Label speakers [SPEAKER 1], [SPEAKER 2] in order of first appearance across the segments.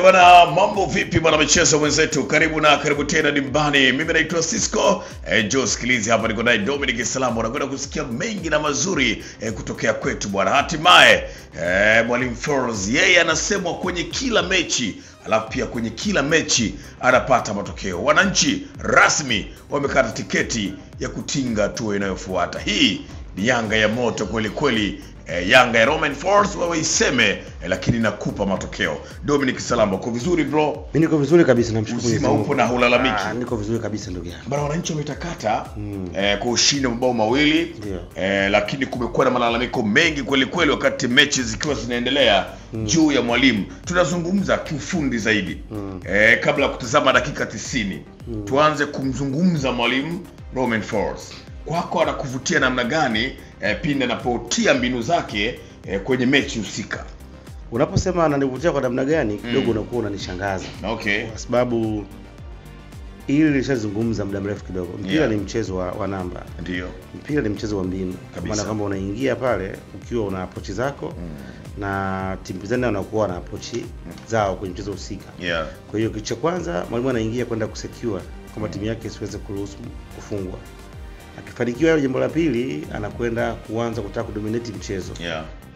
[SPEAKER 1] Bwana, mambo vipi bwana michezo wenzetu? Karibu tena dimbani. Mimi naitwa Cisco. Joe sikilizi hapa niko naye Dominic Salamo. Nakwenda kusikia mengi na mazuri kutokea kwetu bwana. Hatimaye Mwalimu Folz yeye anasemwa kwenye kila mechi, alafu pia kwenye kila mechi anapata matokeo. Wananchi rasmi wamekata tiketi ya kutinga hatua inayofuata. Hii ni Yanga ya moto kweli kweli. Yanga ya Romain Folz wewe iseme, lakini nakupa matokeo. Dominic Salamo, uko vizuri bro?
[SPEAKER 2] Mimi niko vizuri kabisa, namshukuru
[SPEAKER 1] Mungu. Upo na hulalamiki?
[SPEAKER 2] Niko vizuri kabisa ndugu yangu.
[SPEAKER 1] Bwana, wananchi wametakata kwa ushindi mabao mawili. Lakini kumekuwa na malalamiko mengi kweli kweli wakati mechi zikiwa zinaendelea juu ya mwalimu. Tunazungumza kiufundi zaidi. Kabla ya kutazama dakika 90, tuanze kumzungumza mwalimu Romain Folz. Kwako anakuvutia namna gani pindi anapotia mbinu zake kwenye mechi husika?
[SPEAKER 2] Unaposema ananivutia kwa namna gani kidogo unakuwa unanishangaza.
[SPEAKER 1] Okay.
[SPEAKER 2] Kwa sababu hili lishazungumza muda mrefu kidogo. Mpira ni mchezo wa namba.
[SPEAKER 1] Ndio.
[SPEAKER 2] Mpira ni mchezo wa mbinu. Maana kama unaingia pale ukiwa una approach zako na timu pinzani wanakuwa na approach zao kwenye mchezo husika. Kwa hiyo kitu cha kwanza mwalimu anaingia kwenda kusecure kama timu yake isiweze kuruhusu kufungwa. Akifanikiwa hilo, jambo la pili anakwenda kuanza kutaka kudominate mchezo.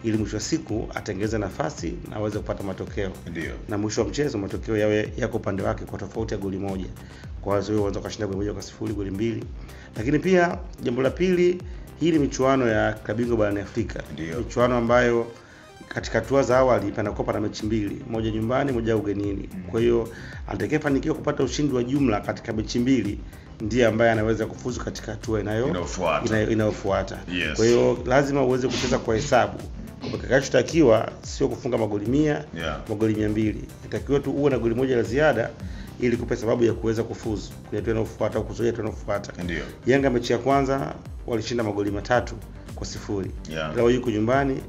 [SPEAKER 2] Ili mwisho wa siku atengeze nafasi na aweze kupata matokeo.
[SPEAKER 1] Ndio.
[SPEAKER 2] Na mwisho wa mchezo matokeo yawe yako upande wake kwa tofauti ya goli moja. Kwa hiyo wao wanaweza kushinda goli 1-0, goli 2. Lakini pia jambo la pili, hii ni michuano ya klabu bingwa barani Afrika. Michuano ambayo katika hatua za awali panakopa na mechi mbili, moja nyumbani, moja ugenini. Kwa hiyo atakayefanikiwa kupata ushindi wa jumla katika mechi mbili ndiye ambaye anaweza kufuzu katika hatua inayofuata. Kwa hiyo lazima uweze kucheza kwa hesabu. Kwa kinachotakiwa sio kufunga magoli 100, magoli 200. Inatakiwa tu uwe na goli moja la ziada ili kupe sababu ya kuweza kufuzu kwenye hatua inayofuata au kuzoea hatua inayofuata.
[SPEAKER 1] Ndio.
[SPEAKER 2] Yanga mechi ya kwanza walishinda magoli 3-0. Leo yuko nyumbani,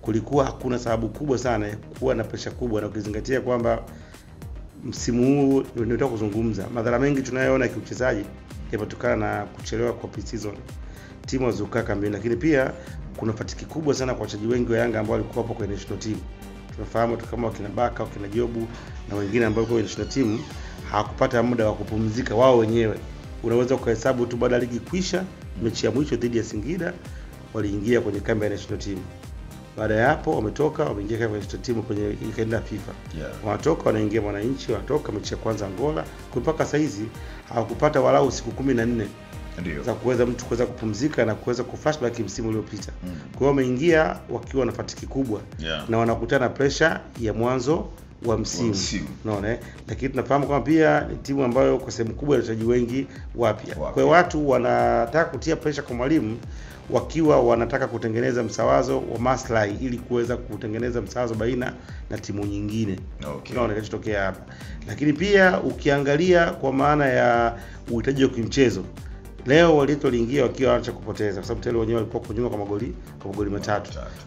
[SPEAKER 2] kulikuwa hakuna sababu kubwa sana ya kuwa na presha kubwa, na ukizingatia kwamba msimu huu ndio kuzungumza madhara mengi tunayoona kiuchezaji yanatokana na kuchelewa kwa pre-season. Timu wazuka kambini, lakini pia kuna fatiki kubwa sana kwa wachezaji wengi wa Yanga ambao walikuwa hapo kwenye national team. Tunafahamu tu kama wakina Baka, wakina Jobu na wengine ambao kwa national team hawakupata muda wa kupumzika wao wenyewe. Unaweza kuhesabu tu baada ya ligi kuisha, mechi ya mwisho dhidi ya Singida waliingia kwenye kambi ya national team. Baada ya hapo wametoka, wameingia kwenye national team kwenye ikaenda FIFA. Wanatoka wanaingia Mwananchi, wanatoka mechi ya kwanza Angola. Kwa mpaka sasa hizi hawakupata walau siku 14 za kuweza mtu kuweza kupumzika na kuweza kuflashback msimu uliopita. Kwa hiyo wameingia wakiwa na fatiki kubwa na wanakutana na pressure ya mwanzo wa msimu. Unaona lakini tunafahamu kama pia ni timu ambayo kwa sehemu kubwa ya wachezaji wengi wapya. Kwa hiyo watu wanataka kutia pressure kwa mwalimu wakiwa wanataka kutengeneza msawazo wa maslahi ili kuweza kutengeneza msawazo baina na timu nyingine. Unaona kinachotokea hapa. Lakini pia ukiangalia kwa maana ya uhitaji wa kimchezo, leo waliingia wakiwa wanaacha kupoteza kwa sababu tayari wenyewe walikuwa kunyuma kwa magoli 3.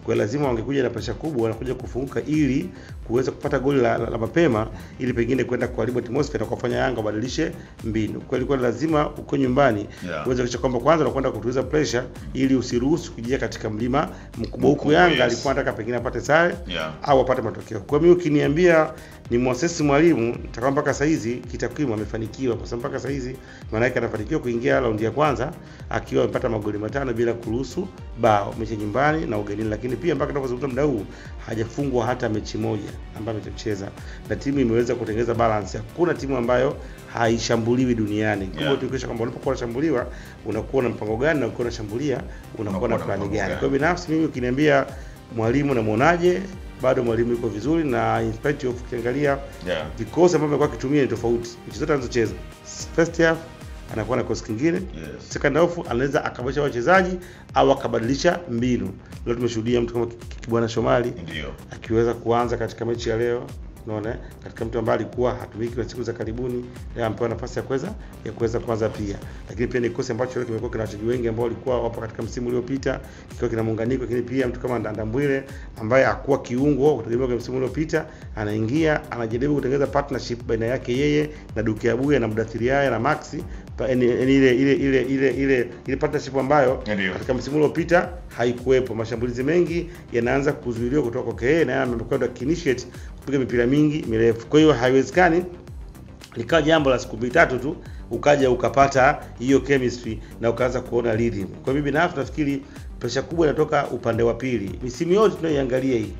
[SPEAKER 2] Kwa hiyo lazima wangekuja na pressure kubwa, wanakuja kufunguka ili kuweza kupata goli la mapema ili pengine kwenda kuharibu atmosphere na kufanya Yanga wabadilishe mbinu. Kwa hiyo lazima uko nyumbani uweze kuhakikisha kwamba kwanza unakwenda kutuliza pressure ili usiruhusu kujia katika mlima mkubwa. Huko Yanga alikuwa anataka pengine apate sare au apate matokeo. Kwa mimi ukiniambia ni muasisi mwalimu, nitakwambia mpaka sasa hizi kitakwimu amefanikiwa, kwa sababu mpaka sasa hizi maana yake anafanikiwa kuingia raundi ya kwanza akiwa amepata magoli 5 bila kuruhusu bao, mechi nyumbani na ugenini. Lakini pia mpaka tunapozungumza muda huu hajafungwa hata mechi moja ambayo amecheza, na timu imeweza kutengeneza balance. Hakuna timu ambayo haishambuliwi duniani. Kwa tukisha kwamba unapokuwa unashambuliwa unakuwa na mpango gani, na ukiwa unashambulia unakuwa na plani gani. Kwa binafsi mimi ukiniambia mwalimu namuonaje, bado mwalimu yuko vizuri, na in spite of ukiangalia vikosi ambavyo amekuwa akitumia ni tofauti. Mechi zote anazocheza first half anakuwa na kosi kingine, second half anaweza akabadilisha wachezaji au akabadilisha mbinu. Leo tumeshuhudia mtu kama Kibwana Shomari akiweza kuanza katika mechi ya leo. Unaona katika mtu ambaye alikuwa hatumiki kwa siku za karibuni, leo amepewa nafasi ya kuweza kuanza pia. Lakini pia ni kosi ambacho leo kimekuwa kina wachezaji wengi ambao walikuwa wapo katika msimu uliopita, kikiwa kina muunganiko. Lakini pia mtu kama Ndambwile ambaye hakuwa kiungo kutegemea kwa msimu uliopita, anaingia anajaribu kutengeneza partnership baina yake yeye na Duke Abuya na Mudathiri Yahya na Maxi ile partnership ambayo katika msimu uliopita haikuwepo. Mashambulizi mengi yanaanza kuzuiliwa kutoka kwa yeye, na amekwenda initiate kupiga mipira mingi mirefu. Kwa hiyo haiwezekani likawa jambo la siku 3 tu ukaja ukapata hiyo chemistry na ukaanza kuona rhythm. Kwa mimi binafsi nafikiri pressure kubwa inatoka upande wa pili. Misimu yote tunayoangalia hii,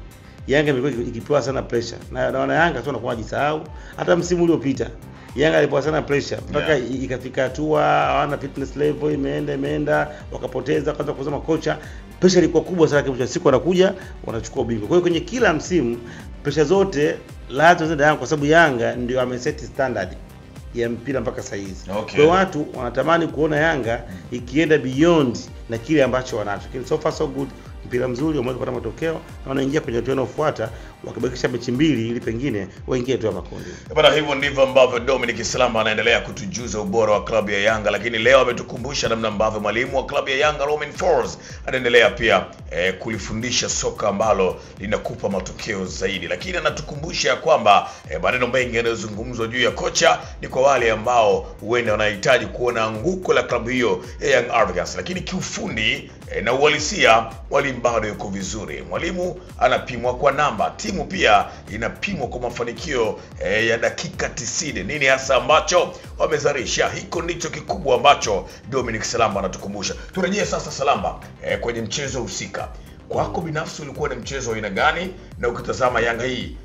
[SPEAKER 2] Yanga imekuwa ikipewa sana pressure. Na wana Yanga sio wanakuwa jisahau. Hata msimu uliopita Yanga alipewa sana pressure mpaka ikafika hatua hawana fitness level, imeenda wakapoteza, kwanza kusema kocha, pressure ilikuwa kubwa sana. Kwa siku wanakuja wanachukua ubingwa. Kwa hiyo kwenye kila msimu pressure zote lazima ziende Yanga, kwa sababu Yanga ndio ameset standard ya mpira mpaka sasa hizi. Kwa watu wanatamani kuona Yanga ikienda beyond na kile ambacho wanacho. So far so good, mpira mzuri, wameweza kupata matokeo na wanaingia kwenye hatua inayofuata, wakibakisha mechi 2 ili pengine waingie tu makundi.
[SPEAKER 1] Bwana, hivyo ndivyo ambavyo Dominic Salamba anaendelea kutujuza ubora wa klabu ya Yanga, lakini leo ametukumbusha namna ambavyo mwalimu wa klabu ya Yanga Romain Folz anaendelea pia kulifundisha soka ambalo linakupa matokeo zaidi. Lakini anatukumbusha kwamba maneno mengi yanayozungumzwa juu ya kocha ni kwa wale ambao huenda wanahitaji kuona anguko la klabu hiyo ya Young Africans, lakini kiufundi na uhalisia mwalimu bado yuko vizuri. Mwalimu anapimwa kwa namba, timu pia inapimwa kwa mafanikio ya dakika 90. Nini hasa ambacho wamezalisha? Hiko ndicho kikubwa ambacho Dominic Salamba anatukumbusha. Turejee sasa Salamba kwenye mchezo husika. Kwako binafsi ulikuwa ni mchezo wa aina gani, na ukitazama Yanga hii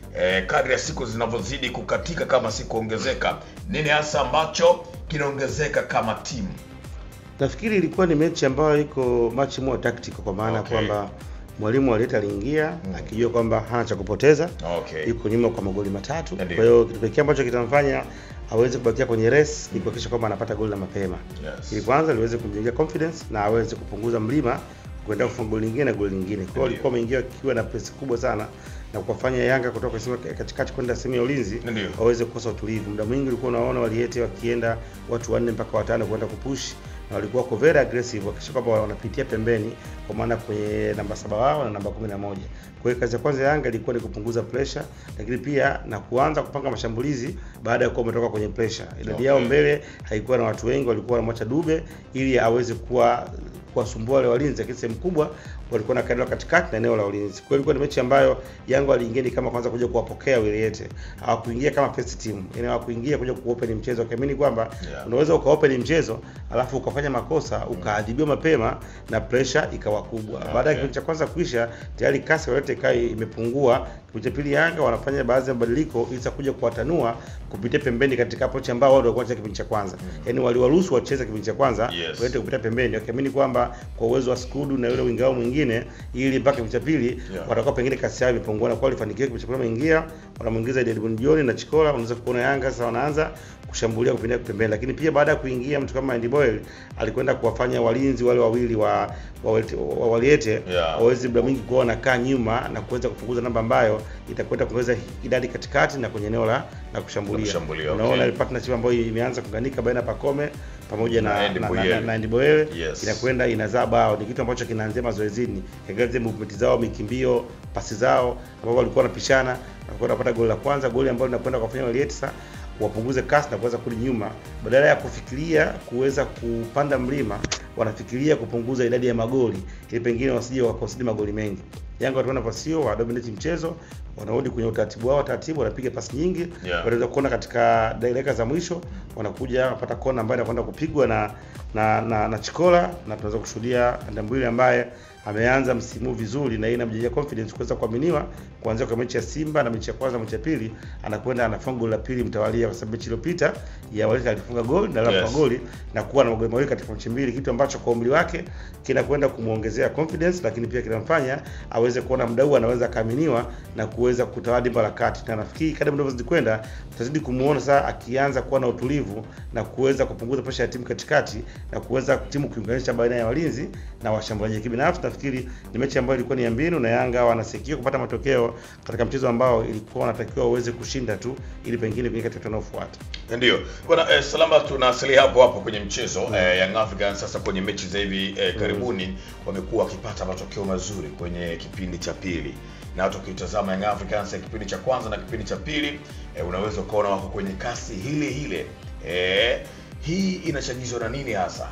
[SPEAKER 1] kadri ya siku zinavyozidi kukatika kama siku ongezeka, nini hasa ambacho kinaongezeka kama timu?
[SPEAKER 2] Nafikiri ilikuwa ni mechi ambayo iko much more tactical, kwa maana kwamba mwalimu aliingia akijua kwamba hana cha kupoteza. Yuko nyuma kwa magoli 3. Kwa hiyo kitu pekee ambacho kitamfanya aweze kubakia kwenye race ni kuhakikisha kwamba anapata goli la mapema. Ili kwanza liweze kumjengea confidence na aweze kupunguza mlima kwenda kufunga goli lingine na goli lingine. Kwa hiyo alikuwa ameingia akiwa na press kubwa sana na kufanya Yanga kutoka katikati kwenda sehemu ya ulinzi waweze kukosa utulivu. Muda mwingi ulikuwa unaona waliete wakienda watu 4 mpaka 5 kwenda kupush, na walikuwa kwa very aggressive wakisha kwamba wanapitia pembeni, kwa maana kwenye namba 7 wao na namba 11. Kwa hiyo kazi ya kwanza Yanga ilikuwa ni kupunguza pressure, lakini pia na kuanza kupanga mashambulizi baada ya kuwa umetoka kwenye pressure. Idadi yao mbele haikuwa na watu wengi, walikuwa wanamwacha Dube ili aweze kuwasumbua wale walinzi, lakini sehemu kubwa walikuwa na kadri katikati na eneo la ulinzi. Kwa hiyo ilikuwa ni mechi ambayo Yanga waliingia kama kwanza kuja kuwapokea Wiliete. Hawakuingia kama first team. Hawakuingia kuja kuopen mchezo. Kaamini kwamba unaweza ukaopen mchezo alafu ukafanya makosa, ukaadhibiwa mapema na pressure ikawa kubwa. Baada ya kipindi cha kwanza kuisha, tayari kasi Wiliete kai imepungua. Kipindi cha pili Yanga wanafanya baadhi ya mabadiliko ili kuja kuwatanua kupitia pembeni katika approach ambao wao walikuwa wanacheza kipindi cha kwanza. Yaani waliwaruhusu wacheze kipindi cha kwanza, Wiliete kupita pembeni. Wakaamini kwamba kwa uwezo wa Skudu na yule wingao mwingine, ili mpaka kipindi cha pili watakuwa pengine kasi yao imepungua, na kwa walifanikiwa kipindi cha kwanza ingia, wanamuingiza Edmund John na Chikola. Unaweza kuona Yanga sasa wanaanza kushambulia kupinda pembeni. Lakini pia baada ya kuingia mtu kama Andy Boyle alikwenda kuwafanya walinzi wale wawili wa Wiliete waweze muda mwingi kuwa wanakaa nyuma na kuweza kupunguza namba ambayo itakwenda kuongeza idadi katikati na kwenye eneo la kushambulia. Unaona ile partnership ambayo imeanza kuganika baina Pakome pamoja na Andy Boyle inakwenda inazaa bao. Ni kitu ambacho kinaanzia mazoezini, kiangalia movement zao, mikimbio, pasi zao ambao walikuwa wanapishana, na kwenda kupata goli la kwanza, goli ambalo linakwenda kufanya Wiliete sasa wapunguze kasi na kuweza kurudi nyuma. Badala ya kufikiria kuweza kupanda mlima, wanafikiria kupunguza idadi ya magoli ili pengine wasije wakosidi magoli mengi. Yanga wataona pasio wa dominate mchezo, wanarudi kwenye utaratibu wao, wanapiga pasi nyingi. Wanaweza kuona katika dakika za mwisho wanakuja kupata kona ambayo inakwenda kupigwa na Chikola, na tunaweza kushuhudia Ndambwile ambaye ameanza msimu vizuri na inamjengea confidence kuweza kuaminiwa kuanzia kwa mechi ya Simba na mechi ya kwanza, mechi ya pili anakwenda anafunga goli la pili mtawalia, kwa sababu mechi iliyopita ya Waliete alifunga goli na alafu goli na kuwa na magoli mawili katika mechi mbili, kitu ambacho kwa umri wake kinakwenda kumuongezea confidence, lakini pia kinamfanya aweze kuona mdau anaweza kaaminiwa na kuweza kutawadi barakati. Na nafikiri kadri muda unazidi kwenda tutazidi kumuona sasa akianza kuwa na utulivu na kuweza kupunguza pressure ya timu katikati na kuweza timu kuunganisha baina ya walinzi na washambuliaji. Kibinafsi nafikiri ni mechi ambayo ilikuwa ni ya mbinu, na Yanga wanasekia kupata matokeo katika mchezo ambao ilikuwa wanatakiwa waweze kushinda tu ili pengine kwenye katika tunaofuata.
[SPEAKER 1] Ndio. Bwana Salamba, tunasalia hapo kwenye mchezo. Young Africans sasa kwenye mechi za hivi karibuni wamekuwa wakipata matokeo mazuri kwenye kipindi cha pili. Na hata ukitazama Young Africans kipindi cha kwanza na kipindi cha pili, unaweza kuona wako kwenye kasi hile Hii inachagizwa na nini hasa?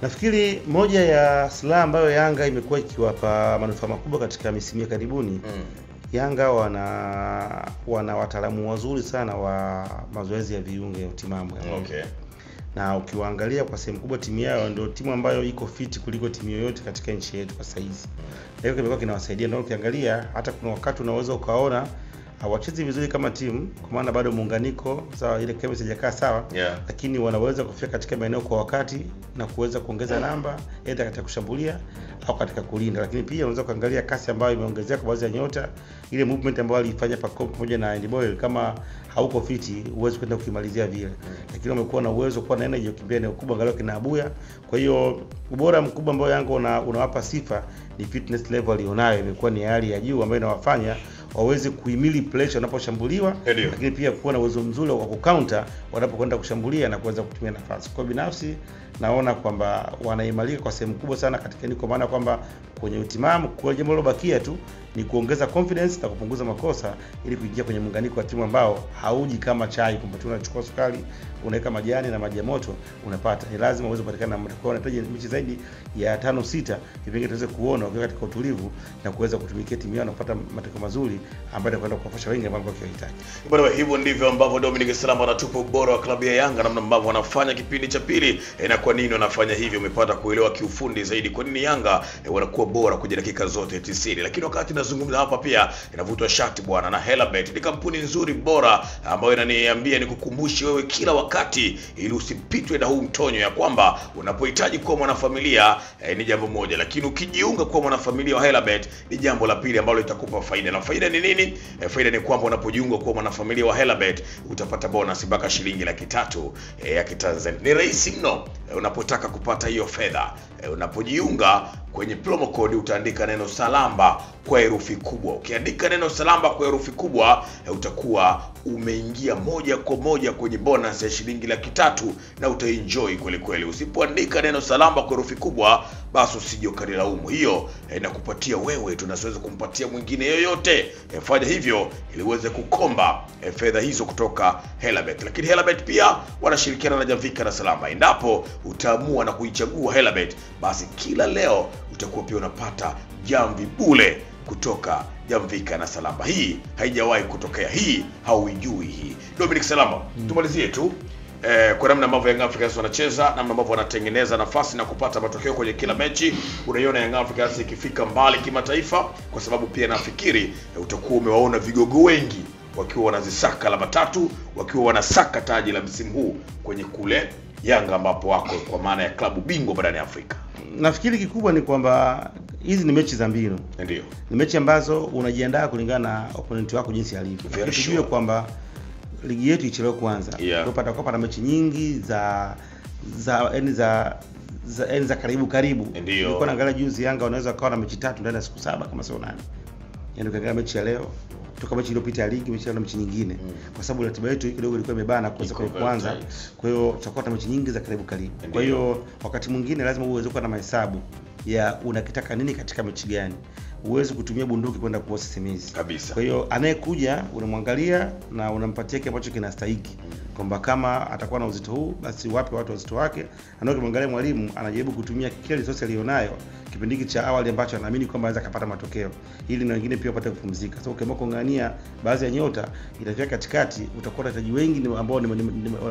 [SPEAKER 2] Nafikiri moja ya silaha ambayo Yanga imekuwa ikiwapa manufaa makubwa katika misimu ya karibuni, Yanga wana wataalamu wazuri sana wa mazoezi ya viungo ya utimamu.
[SPEAKER 1] Okay.
[SPEAKER 2] Na ukiwaangalia kwa sehemu kubwa timu yao ndio timu ambayo iko fit kuliko timu yoyote katika nchi yetu kwa saizi. Hiyo kimekuwa kinawasaidia, ndio ukiangalia hata kuna wakati unaweza ukaona hawachezi vizuri kama timu kwa maana bado muunganiko sawa, ile chemistry haijakaa sawa, lakini wanaweza kufika katika maeneo kwa wakati na kuweza kuongeza namba aidha katika kushambulia au katika kulinda. Lakini pia unaweza kuangalia kasi ambayo imeongezeka kwa baadhi ya nyota, ile movement ambayo alifanya Pacome pamoja na Andy Boyle, kama hauko fiti uweze kwenda kukimalizia vile, lakini wamekuwa na uwezo kwa na energy kukimbia eneo kubwa angalau kina Abuya. Kwa hiyo ubora mkubwa ambao Yanga unawapa sifa ni fitness level alionayo, imekuwa ni hali ya juu ambayo inawafanya waweze kuhimili pressure wanaposhambuliwa, lakini pia kuwa na uwezo mzuri wa kucounter wanapokwenda kushambulia na kuweza kutumia nafasi. Kwa binafsi naona kwamba wanaimarika kwa sehemu kubwa sana katika ni, kwa maana kwamba kwenye utimamu kwa jambo lilobakia tu ni kuongeza confidence na kupunguza makosa ili kuingia kwenye muunganiko wa timu ambao hauji kama chai kwamba tunachukua sukari unaweka majani na maji ya moto unapata. Ni lazima uweze kupatikana na matokeo. Unahitaji mechi zaidi ya 5-6 hivi tuweze kuona wakiwa katika utulivu na kuweza kutumikia timu yao na kupata matokeo mazuri ambayo yatakwenda kuwafanya wengi ambao wanahitaji.
[SPEAKER 1] Bwana, hivyo ndivyo ambavyo Dominic Salama anatupa ubora wa klabu ya Yanga, namna ambavyo wanafanya kipindi cha pili na kwa nini wanafanya hivyo. Umepata kuelewa kiufundi zaidi kwa nini Yanga wanakuwa bora kwenye dakika zote 90. Lakini wakati nazungumza hapa pia inavutwa shati bwana na Helabet. Ni kampuni nzuri bora ambayo inaniambia nikukumbushe wewe kila wakati ili usipitwe na huu mtonyo ya kwamba unapohitaji kuwa mwanafamilia ni jambo moja, lakini ukijiunga kuwa mwanafamilia wa Helabet ni jambo la pili ambalo litakupa faida. Na faida ni nini? Faida ni kwamba unapojiunga kuwa mwanafamilia wa Helabet utapata bonus mpaka shilingi 300,000 ya Kitanzania. Ni rahisi mno unapotaka kupata hiyo fedha. Unapojiunga kwenye promo code utaandika neno Salamba kwa herufi kubwa. Ukiandika neno Salamba kwa herufi kubwa utakuwa umeingia moja kwa moja kwenye bonus ya shilingi 300,000 na utaenjoy kweli kweli. Usipoandika neno Salamba kwa herufi kubwa basi usije ukanilaumu. Hiyo inakupatia wewe, tunaweza kumpatia mwingine yoyote. Fanya hivyo ili uweze kukomba fedha hizo kutoka Helabet. Lakini Helabet pia wanashirikiana na Jamvika na Salama. Endapo utaamua na kuichagua Helabet, basi kila leo utakuwa pia unapata jamvi bure kutoka Jamvika na Salama. Hii haijawahi kutokea, hii hauijui hii. Dominic Salama, tumalizie tu kwa namna ambavyo Young Africans wanacheza, namna ambavyo wanatengeneza nafasi na kupata matokeo kwenye kila mechi. Unaiona Young Africans ikifika mbali kimataifa, kwa sababu pia nafikiri utakuwa umewaona vigogo wengi wakiwa wanazisaka alama 3, wakiwa wanasaka taji la msimu huu kwenye kule Yanga ambapo wako kwa maana ya klabu bingwa barani Afrika.
[SPEAKER 2] Nafikiri kikubwa ni kwamba hizi ni mechi za mbinu.
[SPEAKER 1] Ndio.
[SPEAKER 2] Ni mechi ambazo unajiandaa kulingana na opponent wako jinsi alivyo. Tujue kwamba ligi yetu ichelewe kwanza. Tupata na mechi nyingi za karibu. Nilikuwa naangalia juzi Yanga wanaweza kawa na mechi 3 ndani ya siku 7 kama sio 8. Yaani ukiangalia mechi ya leo kutoka mechi iliyopita ya ligi, mechi na mechi nyingine, kwa sababu ratiba yetu kidogo ilikuwa imebana kuweza kuanza. Kwa hiyo tutakuwa na mechi nyingi za karibu. Kwa hiyo wakati mwingine lazima uweze kuwa na mahesabu ya unakitaka nini katika mechi gani. Uweze kutumia bunduki kwenda kuosa semezi
[SPEAKER 1] kabisa.
[SPEAKER 2] Kwa hiyo anayekuja unamwangalia na unampatia kile ambacho kinastahili, kwamba kama atakuwa na uzito huu basi wape watu uzito wake. Anayemwangalia mwalimu anajaribu kutumia kile resource alionayo kipindi cha awali ambacho anaamini kwamba anaweza kupata matokeo, ili na wengine pia wapate kupumzika. Sasa ukiamua kungania baadhi ya nyota itafika katikati, utakuwa na wachezaji wengi ambao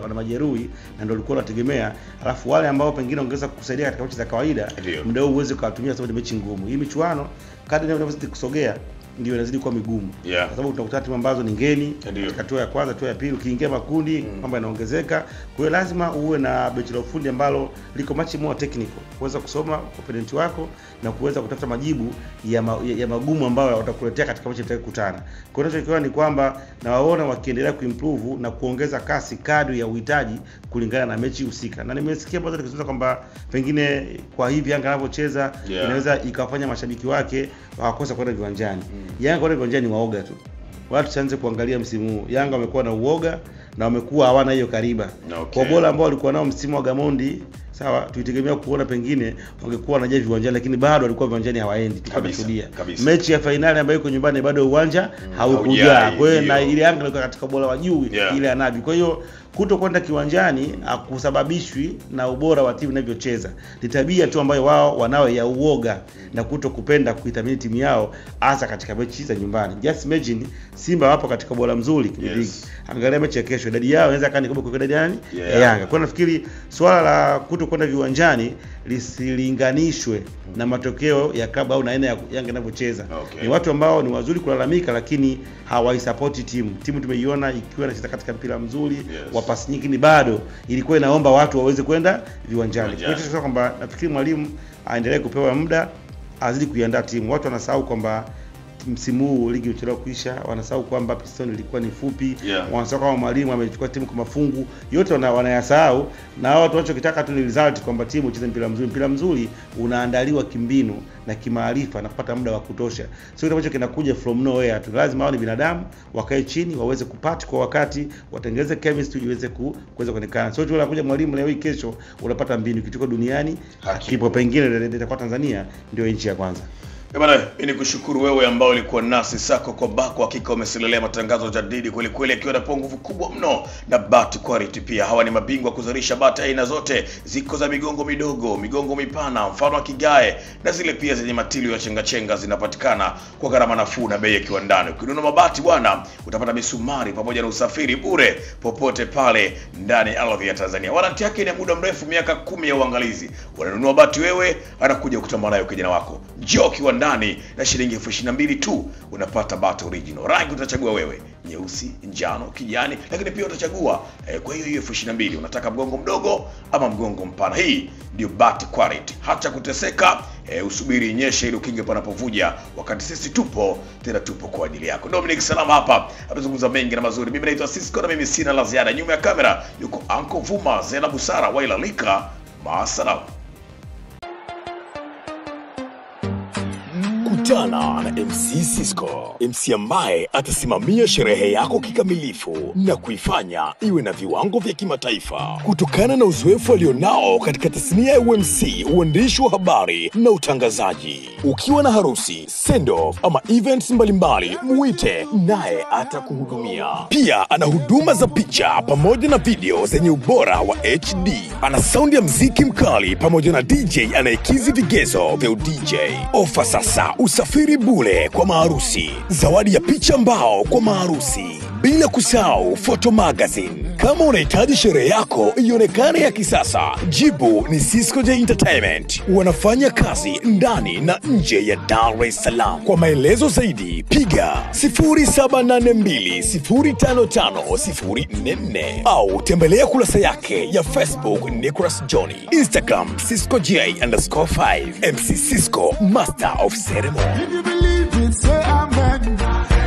[SPEAKER 2] wana majeruhi na ndio ulikuwa unategemea, alafu wale ambao pengine ongeza kukusaidia katika mechi za kawaida muda huu uweze kuwatumia, sababu ni mechi ngumu. Hii michuano kadri inavyozidi kusogea ndio inazidi kuwa migumu, kwa sababu utakuta timu ambazo ni ngeni katika hatua ya kwanza, hatua ya pili, ukiingia makundi mambo yanaongezeka. Kwa hiyo lazima uwe na benchi la ufundi ambalo liko much more technical, kuweza kusoma opponent wako na kuweza kutafuta majibu ya magumu ambayo watakuletea katika mechi itakayokutana. Kwa hiyo tunachokiona ni kwamba na waona wakiendelea kuimprove na kuongeza kasi kadri ya uhitaji kulingana na mechi husika. Na nimesikia baadhi tukizungumza kwamba pengine kwa hivi Yanga anapocheza inaweza ikafanya mashabiki wake wakosa kwenda viwanjani. Yanga kwenda viwanjani waoga tu. Watu chanze kuangalia msimu huu. Yanga wamekuwa na uoga na wamekuwa hawana hiyo kariba. Kwa bora ambao walikuwa nao msimu wa Gamondi, sawa, tuitegemea kuona pengine wangekuwa wanaje viwanjani, lakini bado walikuwa viwanjani hawaendi. Tukashuhudia mechi ya finali ambayo iko nyumbani bado uwanja haukujaa. Kwa hiyo na ile Yanga ilikuwa katika bora wa juu ile anabi. Kwa hiyo kutokwenda kiwanjani hakusababishwi na ubora wa timu inavyocheza. Ni tabia tu ambayo wao wanao ya uoga na kutokupenda kuithamini timu yao hasa katika mechi za nyumbani. Just imagine Simba wapo katika ubora mzuri kwenye ligi. Angalia mechi ya kesho, idadi yao inaweza kani kubwa kwa idadi nani? Yanga. Kwa nafikiri swala la kutokwenda viwanjani lisilinganishwe na matokeo ya klabu au na aina ya Yanga inavyocheza. Ni watu ambao ni wazuri kulalamika, lakini hawaisupport timu. Timu tumeiona ikiwa inacheza katika mpira mzuri wa pasi nyingi, ni bado ilikuwa inaomba watu waweze kwenda viwanjani. Kwa hiyo tunasema kwamba nafikiri mwalimu aendelee kupewa muda, azidi kuiandaa timu. Watu wanasahau kwamba msimu huu ligi uchelewa kuisha, wanasahau kwamba Piston ilikuwa ni fupi, wanasahau kwamba mwalimu amechukua timu kwa mafungu. Yote wanayasahau, na watu wanachokitaka tu ni result, kwamba timu icheze mpira mzuri. Mpira mzuri unaandaliwa kimbinu na kimaarifa na kupata muda wa kutosha. Sio kitu ambacho kinakuja from nowhere tu. Lazima wao ni binadamu, wakae chini, waweze kupata kwa wakati, watengeneze chemistry iweze kuweza kuonekana. Sio tu unakuja mwalimu leo hii kesho unapata mbinu kitoko duniani kipo pengine kwa Tanzania ndio nchi ya kwanza.
[SPEAKER 1] Bwana, mimi nikushukuru wewe ambao ulikuwa nasi sako kwa bako. Hakika umeselelea matangazo jadidi kweli kweli, akiwa na nguvu kubwa mno na bat quality pia. Hawa ni mabingwa kuzalisha bat aina zote, ziko za migongo midogo, migongo mipana, mfano wa kigae, na zile pia zenye matili ya chenga zinapatikana kwa gharama nafuu na bei ya kiwandani. Ukinunua mabati bwana, utapata misumari pamoja na usafiri bure popote pale ndani ya ardhi ya Tanzania. Warranty yake ni muda mrefu, miaka 10 ya uangalizi. Unanunua bati wewe, anakuja kutamba nayo kijana wako. Njoo kiwandani na shilingi 22,000 tu unapata bati original. Rangi utachagua wewe, nyeusi, njano, kijani, lakini pia utachagua kwa hiyo 22,000 unataka mgongo mdogo ama mgongo mpana. Hii ndio bat quality. Hacha kuteseka, usubiri inyeshe ili ukinge panapovuja, wakati sisi tupo kwa ajili yako. Dominic Salama hapa atazungumza mengi na mazuri. Mimi naitwa Cisco na mimi sina la ziada. Nyuma ya kamera yuko Uncle Vuma, Zena Busara, Waila Lika. Maasalam.
[SPEAKER 3] Kutana na MC Cisco, MC ambaye atasimamia sherehe yako kikamilifu na kuifanya iwe na viwango vya kimataifa. Kutokana na uzoefu alionao katika tasnia ya UMC, uandishi wa habari na utangazaji. Ukiwa na harusi, send off ama events mbalimbali, muite naye atakuhudumia. Pia ana huduma za picha pamoja na video zenye ubora wa HD. Ana sound ya mziki mkali pamoja na DJ anayekizi vigezo vya DJ. Ofa sasa, usafiri bure kwa maharusi, zawadi ya picha mbao kwa maharusi, bila kusahau photo magazine. Kama unahitaji sherehe yako ionekane ya kisasa, jibu ni Cisco J Entertainment. Wanafanya kazi ndani na nje ya Dar es Salaam. Kwa maelezo zaidi piga 0782055044 au tembelea kurasa yake ya Facebook Nicholas Johnny, Instagram Cisco J_5. MC Cisco, Master of Ceremony.